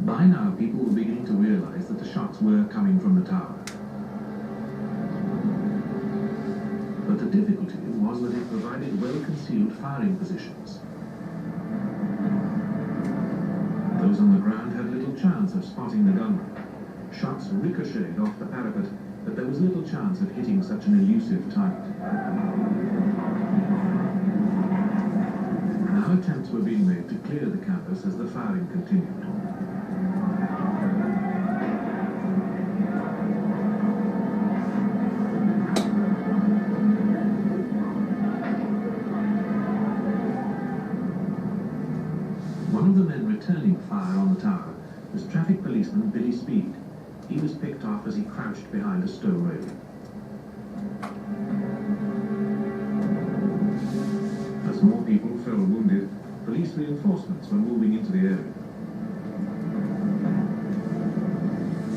By now, people were beginning to realize that the shots were coming from the tower. But the difficulty was that it provided well-concealed firing positions. Those on the ground had little chance of spotting the gunman. Shots ricocheted off the parapet, but there was little chance of hitting such an elusive target. Now attempts were being made to clear the campus as the firing continued. One of the men returning fire on the tower was traffic policeman Billy Speed. He was picked off as he crouched behind a stone railing. As more people fell wounded, police reinforcements were moving into the area.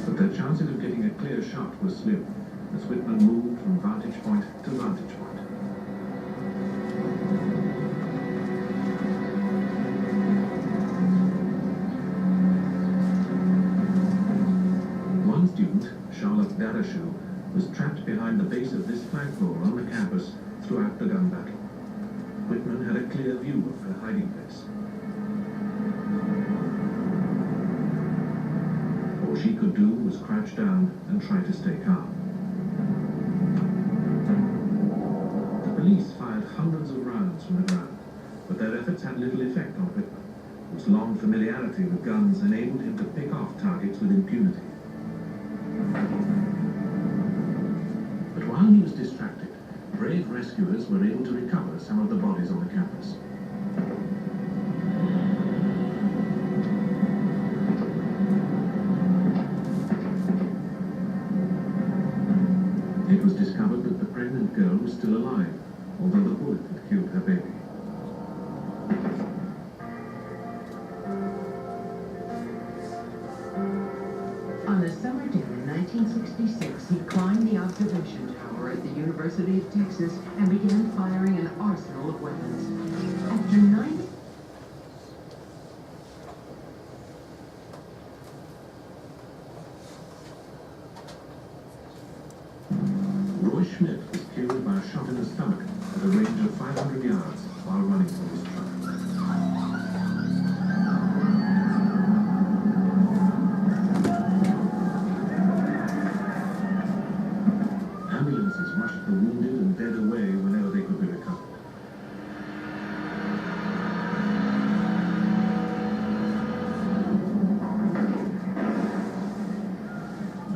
But their chances of getting a clear shot were slim, as Whitman moved from vantage point to vantage point. Was trapped behind the base of this flank wall on the campus throughout the gun battle. Whitman had a clear view of her hiding place. All she could do was crouch down and try to stay calm. The police fired hundreds of rounds from the ground, but their efforts had little effect on Whitman, whose long familiarity with guns enabled him to pick off targets with impunity. While he was distracted, brave rescuers were able to recover some of the bodies on the campus. It was discovered that the pregnant girl was still alive, although the bullet had killed her baby. On a summer day in 1966, he climbed the observation tower at the University of Texas and began firing an arsenal of weapons. After 90... Roy Schmidt was killed by a shot in the stomach at a range of 500 yards while running from his truck. Ambulances rushed the wounded and dead away whenever they could be recovered.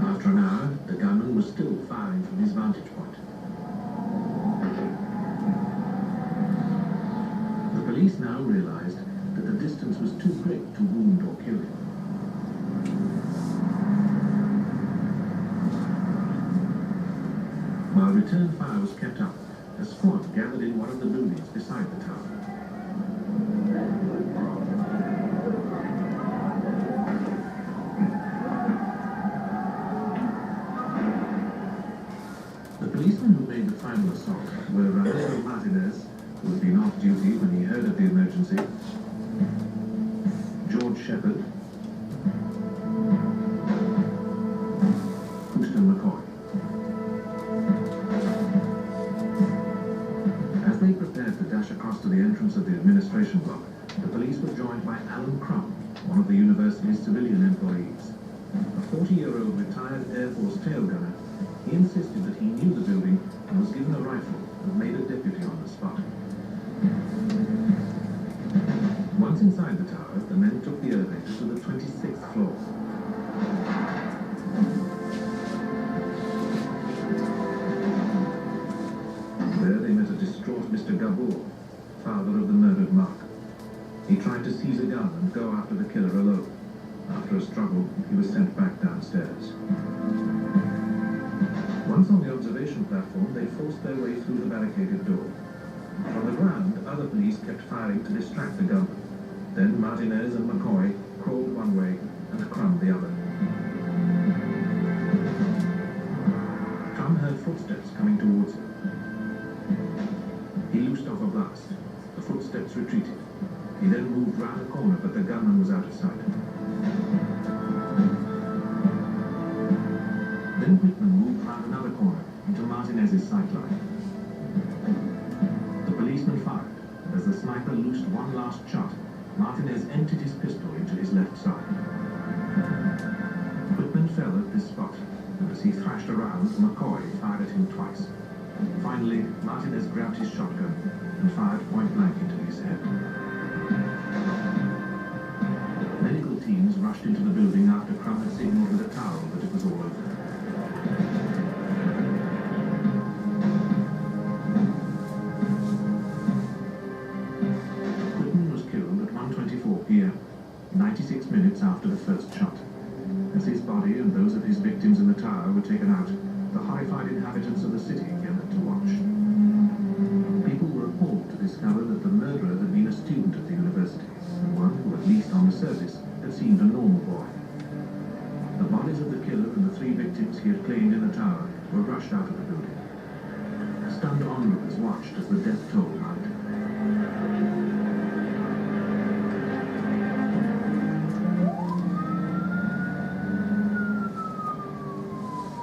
After an hour, the gunman was still firing from his vantage point. The police now realized that the distance was too great to wound or kill him. While return fire was kept up, a squad gathered in one of the buildings beside the tower. The policemen who made the final assault were Ramiro Martinez, who had been off duty when he heard of the emergency, George Shepard, and McCoy. As they prepared to dash across to the entrance of the administration block, the police were joined by Alan Crum, one of the university's civilian employees. A 40-year-old retired Air Force tail gunner, he insisted that he knew the building and was given a rifle and made a deputy on the spot. Once inside the tower, the men took the elevator to the 26th floor. There they met a distraught Mr. Gabor, father of the murdered Mark. He tried to seize a gun and go after the killer alone. After a struggle, he was sent back downstairs. Once on the observation platform, they forced their way through the barricaded door. From the ground, other police kept firing to distract the gunman. Then Martinez and McCoy crawled one way and Crum the other. Crum heard footsteps coming towards him. He loosed off a blast. The footsteps retreated. He then moved round a corner, but the gunman was out of sight. corner into Martinez's sightline. The policeman fired, and as the sniper loosed one last shot, Martinez emptied his pistol into his left side. Whitman fell at this spot, and as he thrashed around, McCoy fired at him twice. Finally, Martinez grabbed his shotgun and fired point-blank into his head. Medical teams rushed into the building after Crumb had signaled with a towel that it was all over. Whitman was killed at 1:24 p.m., 96 minutes after the first shot. As his body and those of his victims in the tower were taken out, the horrified inhabitants of the city gathered to watch. People were appalled to discover that the murderer had been a student at the university, and one who, at least on the surface, had seemed a normal boy. The bodies of the killer and the 3 victims he had claimed in the tower were rushed out of the building. Stunned onlookers watched as the death toll mounted.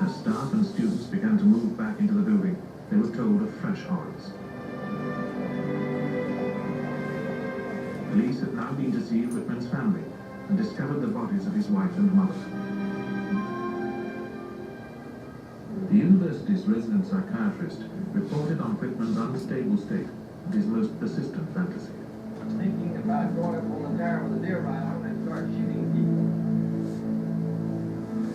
As staff and students began to move back into the building, they were told of fresh horrors. Police had now been to see Whitman's family and discovered the bodies of his wife and mother. The university's resident psychiatrist reported on Whitman's unstable state and his most persistent fantasy. I'm thinking about going up on the tower with a deer rifle and start shooting people.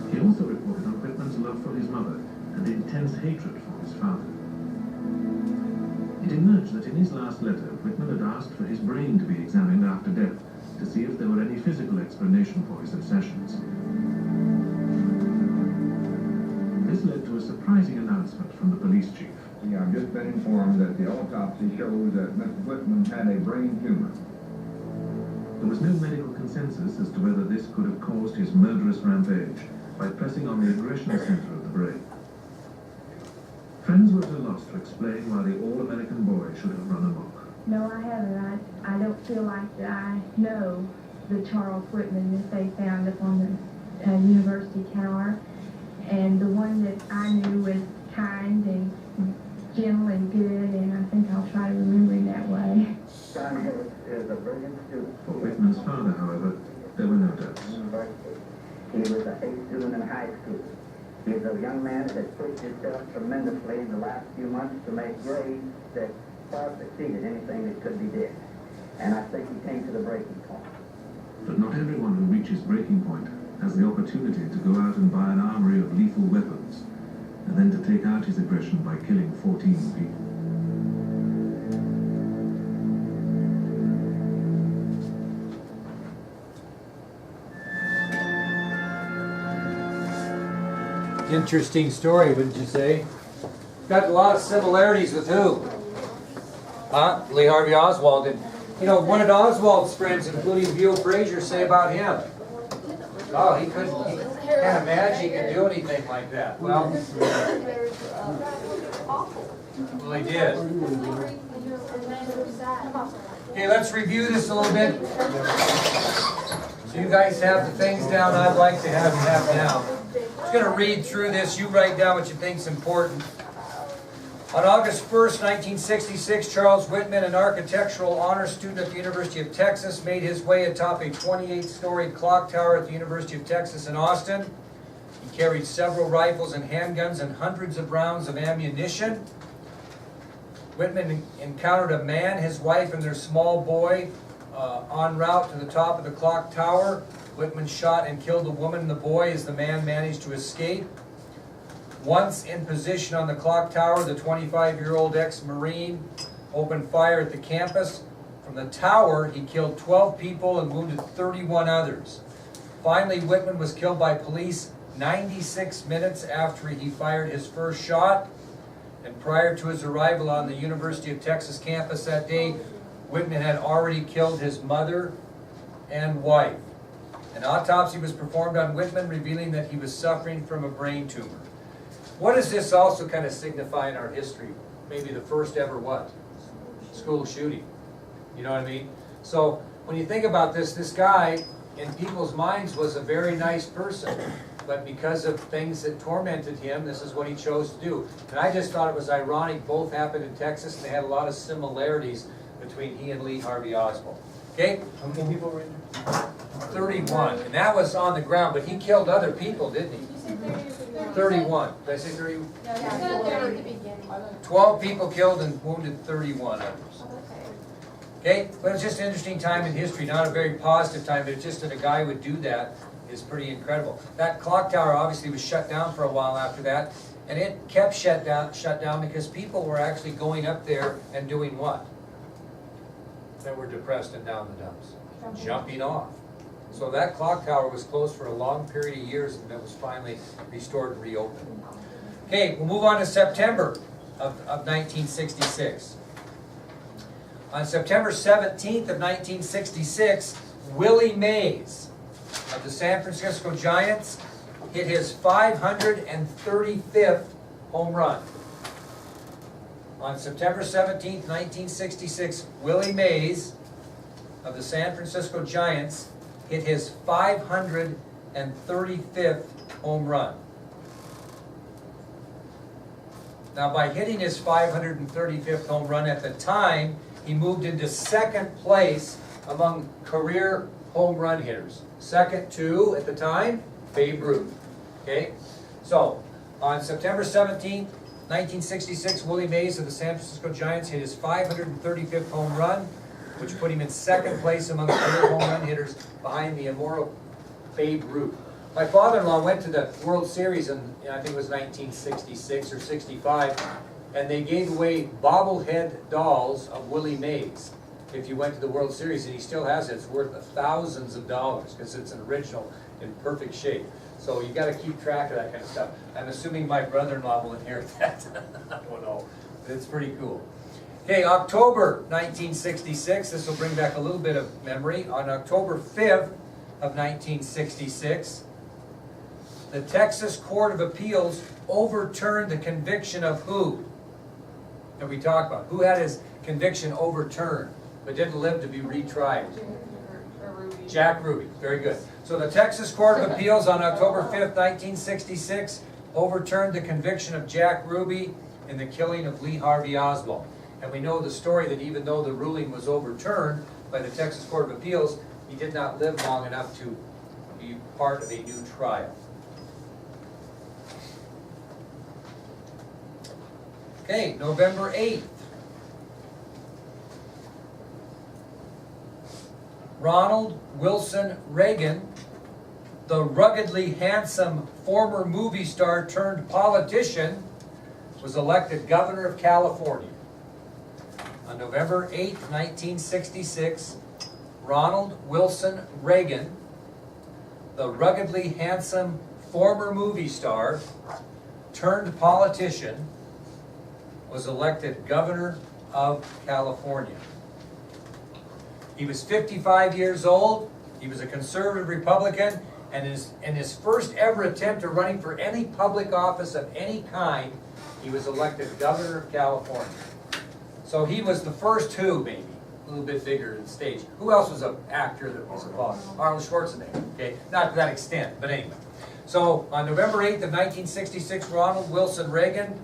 He also reported on Whitman's love for his mother and intense hatred for his father. It emerged that in his last letter, Whitman had asked for his brain to be examined after death to see if there were any physical explanation for his obsessions. This led to a surprising announcement from the police chief. I've just been informed that the autopsy shows that Mr. Whitman had a brain tumor. There was no medical consensus as to whether this could have caused his murderous rampage by pressing on the aggression center of the brain. Friends were at a loss to explain why the all-American boy should have run amok. No, I haven't. I don't feel like that I know the Charles Whitman that they found up on the university tower. And the one that I knew was kind and gentle and good, and I think I'll try to remember him that way. Son is a brilliant student. For Whitman's father, however, there were no doubts. He was an A student in high school. He is a young man that has pushed himself tremendously in the last few months to make grades that far exceeded anything that could be did. And I think he came to the breaking point. But not everyone who reaches breaking point has the opportunity to go out and buy an armory of lethal weapons, and then to take out his aggression by killing 14 people. Interesting story, wouldn't you say? Got a lot of similarities with who? Huh? Lee Harvey Oswald. And, you know, what did Oswald's friends, including Buell Frazier, say about him? Oh, he can't imagine he could do anything like that. Well, he did. Okay, let's review this a little bit. So you guys have the things down I'd like to have you have down. I'm just going to read through this. You write down what you think is important. On August 1st, 1966, Charles Whitman, an architectural honors student at the University of Texas, made his way atop a 28-story clock tower at the University of Texas in Austin. He carried several rifles and handguns and hundreds of rounds of ammunition. Whitman encountered a man, his wife, and their small boy en route to the top of the clock tower. Whitman shot and killed the woman and the boy as the man managed to escape. Once in position on the clock tower, the 25-year-old ex-Marine opened fire at the campus. From the tower, he killed 12 people and wounded 31 others. Finally, Whitman was killed by police 96 minutes after he fired his first shot. And prior to his arrival on the University of Texas campus that day, Whitman had already killed his mother and wife. An autopsy was performed on Whitman, revealing that he was suffering from a brain tumor. What does this also kind of signify in our history? Maybe the first ever what? School shooting. You know what I mean? So when you think about this, this guy in people's minds was a very nice person. but because of things that tormented him, this is what he chose to do. And I just thought it was ironic, both happened in Texas, and they had a lot of similarities between he and Lee Harvey Oswald. Okay? How many people were in there? 31, and that was on the ground, but he killed other people, didn't he? 31. Did I say 30? Yeah, you said 30 at the beginning. 12 people killed and wounded 31 others. Okay, but it's just an interesting time in history, not a very positive time, but it's just that a guy would do that is pretty incredible. That clock tower obviously was shut down for a while after that, and it kept shut down because people were actually going up there and doing what? That were depressed and down the dumps. Jumping off. So that clock tower was closed for a long period of years, and it was finally restored and reopened. Okay, we'll move on to September of 1966. On September 17th of 1966, Willie Mays of the San Francisco Giants hit his 535th home run. On September 17th, 1966, Willie Mays of the San Francisco Giants hit his 535th home run. Now, by hitting his 535th home run at the time, he moved into second place among career home run hitters. Second to, at the time, Babe Ruth. Okay? So, on September 17th, 1966, Willie Mays of the San Francisco Giants hit his 535th home run, which put him in second place among career home run hitters behind the immortal Babe Ruth. My father-in-law went to the World Series in, I think it was 1966 or 65, and they gave away bobblehead dolls of Willie Mays if you went to the World Series, and he still has it. It's worth thousands of dollars because it's an original in perfect shape. So you got to keep track of that kind of stuff. I'm assuming my brother-in-law will inherit that. I don't know, but it's pretty cool. Okay, October 1966, this will bring back a little bit of memory. On October 5th of 1966, the Texas Court of Appeals overturned the conviction of who? That we talked about. Who had his conviction overturned but didn't live to be retried? Jack Ruby. Very good. So the Texas Court of Appeals on October 5th, 1966 overturned the conviction of Jack Ruby in the killing of Lee Harvey Oswald. And we know the story that even though the ruling was overturned by the Texas Court of Appeals, he did not live long enough to be part of a new trial. Okay, November 8th. Ronald Wilson Reagan, the ruggedly handsome former movie star turned politician, was elected governor of California. On November 8, 1966, Ronald Wilson Reagan, the ruggedly handsome former movie star turned politician, was elected governor of California. He was 55 years old. He was a conservative Republican, and in his first ever attempt at running for any public office of any kind, he was elected governor of California. So he was the first who, maybe, a little bit bigger in the stage. Who else was an actor that was involved? Arnold Schwarzenegger, okay? Not to that extent, but anyway. So on November 8th of 1966, Ronald Wilson Reagan,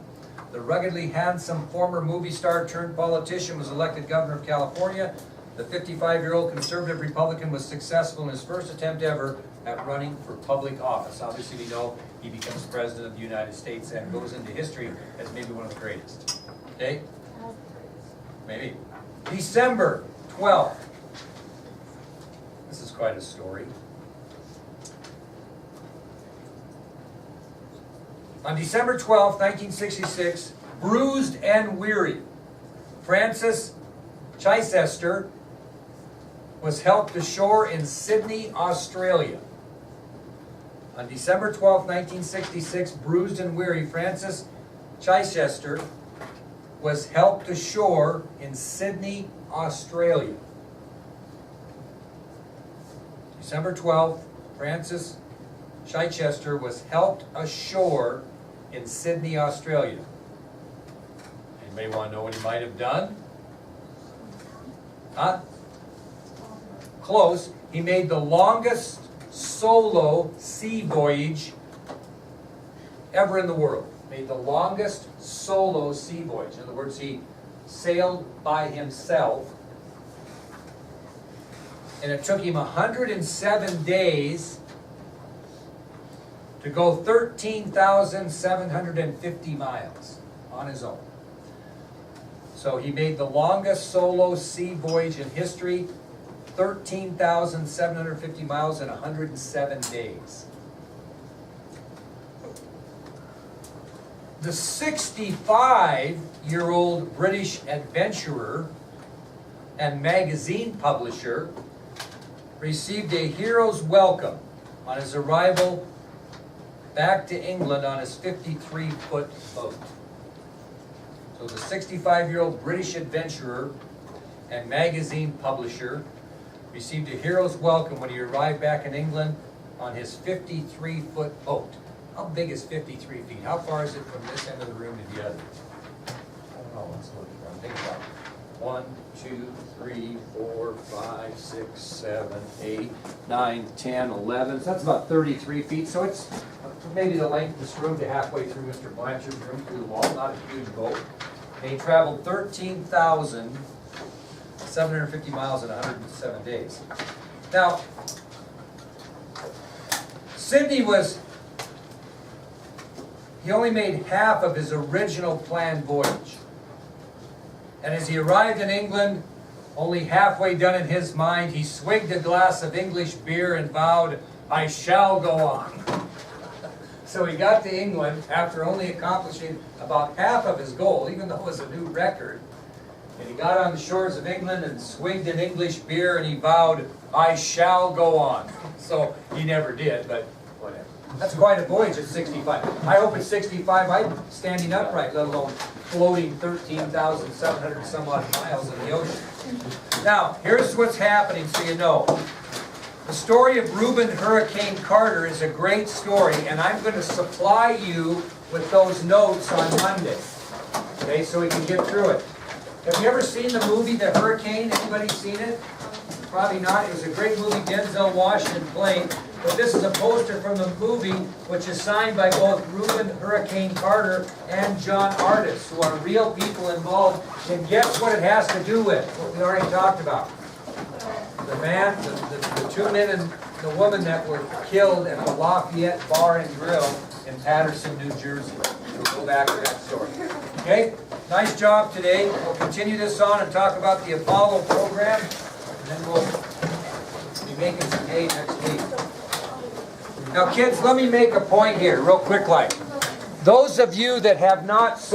the ruggedly handsome former movie star turned politician, was elected governor of California. The 55-year-old conservative Republican was successful in his first attempt ever at running for public office. Obviously, we know he becomes president of the United States and goes into history as maybe one of the greatest. Okay? Maybe. December 12th. This is quite a story. On December 12th, 1966, bruised and weary, Francis Chichester was helped ashore in Sydney, Australia. On December 12, 1966, bruised and weary, Francis Chichester was helped ashore in Sydney, Australia. December 12th, Francis Chichester was helped ashore in Sydney, Australia. Anybody want to know what he might have done? Huh? Close. He made the longest solo sea voyage ever in the world. Made the longest solo sea voyage. In other words, he sailed by himself. And it took him 107 days to go 13,750 miles on his own. So he made the longest solo sea voyage in history, 13,750 miles in 107 days. The 65-year-old British adventurer and magazine publisher received a hero's welcome on his arrival back to England on his 53-foot boat. So the 65-year-old British adventurer and magazine publisher received a hero's welcome when he arrived back in England on his 53-foot boat. How big is 53 feet? How far is it from this end of the room to the other? I don't know. Let's look. Think about it. 1, 2, 3, 4, 5, 6, 7, 8, 9, 10, 11. So that's about 33 feet. So it's maybe the length of this room to halfway through Mr. Blanchard's room through the wall. Not a huge boat. And he traveled 13,750 miles in 107 days. Now, Sidney he only made half of his original planned voyage. And as he arrived in England, only halfway done in his mind, he swigged a glass of English beer and vowed, "I shall go on." So he got to England after only accomplishing about half of his goal, even though it was a new record. And he got on the shores of England and swigged an English beer and he vowed, "I shall go on." So he never did, but whatever. That's quite a voyage at 65. I hope at 65 I'm standing upright, let alone floating 13,700 some odd miles in the ocean. Now, here's what's happening so you know. The story of Reuben Hurricane Carter is a great story, and I'm going to supply you with those notes on Monday. Okay, so we can get through it. Have you ever seen the movie The Hurricane? Anybody seen it? Probably not. It was a great movie Denzel Washington played. But this is a poster from the movie, which is signed by both Reuben Hurricane Carter and John Artis, who are real people involved. And guess what it has to do with? What we already talked about. The man, the two men and the woman that were killed at the Lafayette Bar and Grill in Patterson, New Jersey. We'll go back to that story. Okay? Nice job today. We'll continue this on and talk about the Apollo program. And then we'll be making some hay next week. Now kids, let me make a point here, real quick like. Those of you that have not